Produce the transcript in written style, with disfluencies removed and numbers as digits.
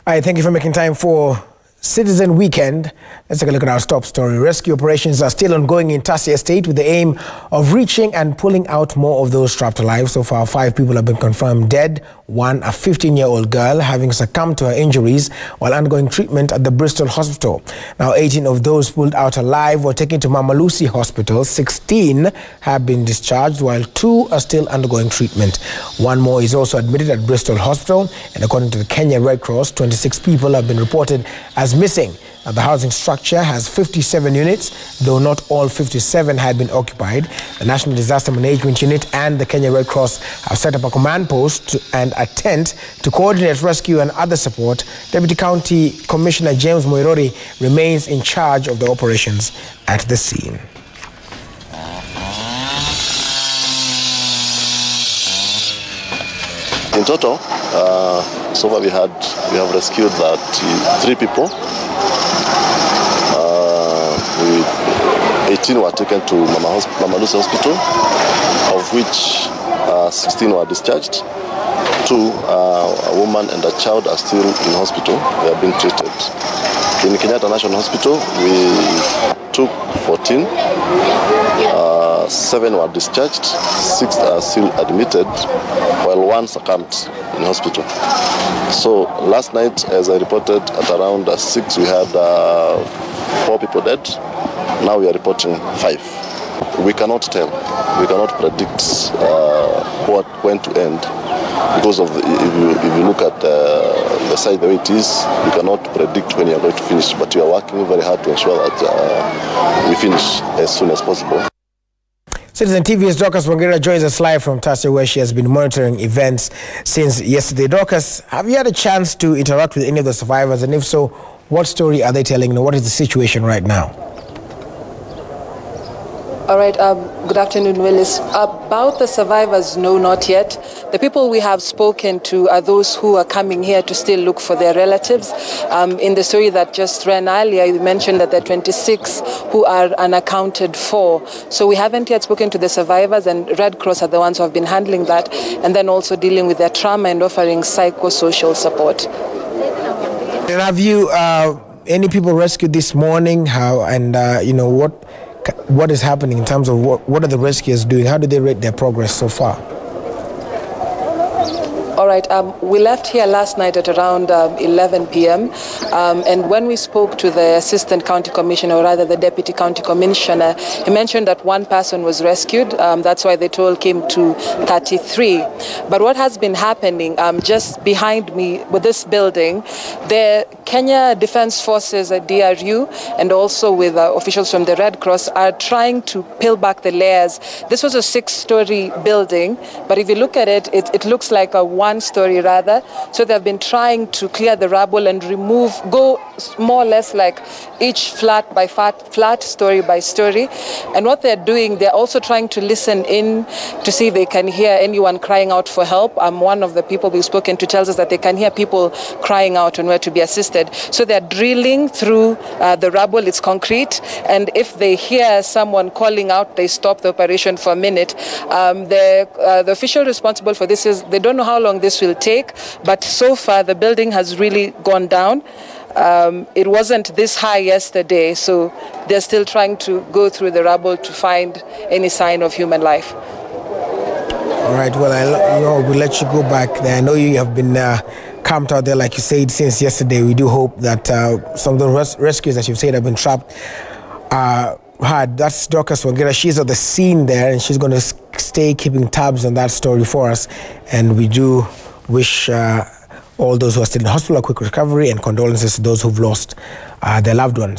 All right, thank you for making time for Citizen Weekend. Let's take a look at our top story. Rescue operations are still ongoing in Tassia State with the aim of reaching and pulling out more of those trapped alive. So far, 5 people have been confirmed dead. One, a 15-year-old girl, having succumbed to her injuries while undergoing treatment at the Bristol Hospital. Now, 18 of those pulled out alive were taken to Mama Lucy Hospital. 16 have been discharged, while 2 are still undergoing treatment. One more is also admitted at Bristol Hospital. And according to the Kenya Red Cross, 26 people have been reported as missing. Now, the housing structure has 57 units, though not all 57 had been occupied. The National Disaster Management Unit and the Kenya Red Cross have set up a command post and a tent to coordinate rescue and other support. Deputy County Commissioner James Moirori remains in charge of the operations at the scene. In total, so far we have rescued 3 people. 18 were taken to Mama Lucy Hospital, of which 16 were discharged. 2, a woman and a child, are still in hospital. They are being treated. In Kenyatta National Hospital, we took 14. 7 were discharged, 6 are still admitted, while 1 succumbed in hospital. So last night, as I reported, at around 6, we had 4 people dead. Now we are reporting 5. We cannot tell. We cannot predict when to end, because of if you look at the side the way it is, you cannot predict when you are going to finish. But we are working very hard to ensure that we finish as soon as possible. Citizen TV's Dorcas Wangera joins us live from Tassia, where she has been monitoring events since yesterday. Dorcas, have you had a chance to interact with any of the survivors? And if so, what story are they telling? What is the situation right now? All right, good afternoon, Willis. About the survivors, no, not yet. The people we have spoken to are those who are coming here to still look for their relatives. In the story that just ran earlier, you mentioned that there are 26 who are unaccounted for. So we haven't yet spoken to the survivors, and Red Cross are the ones who have been handling that, and then also dealing with their trauma and offering psychosocial support. And have you any people rescued this morning? How and you know what is happening in terms of what are the rescuers doing? How do they rate their progress so far? All right, we left here last night at around 11 p.m. And when we spoke to the Assistant County Commissioner, or rather the Deputy County Commissioner, he mentioned that 1 person was rescued. That's why the total came to 33. But what has been happening just behind me with this building, the Kenya Defense Forces at DRU and also with officials from the Red Cross are trying to peel back the layers. This was a 6-story building, but if you look at it, it looks like a 1-story rather. So they've been trying to clear the rubble and go more or less like each flat by flat, story by story. And what they're doing, they're also trying to listen in to see if they can hear anyone crying out for help. One of the people we've spoken to tells us that they can hear people crying out on where to be assisted. So they're drilling through the rubble. It's concrete. And if they hear someone calling out, they stop the operation for a minute. The official responsible for this is, they don't know how long this will take, but so far the building has really gone down. It wasn't this high yesterday, so they're still trying to go through the rubble to find any sign of human life. All right, well, we'll let you go back there. I know you have been camped out there, like you said, since yesterday. We do hope that some of the rescues that you've said have been trapped hard. That's Dorcas Wangera. She's at the scene there, and she's going to stay keeping tabs on that story for us. And we do wish all those who are still in hospital a quick recovery, and condolences to those who've lost their loved ones.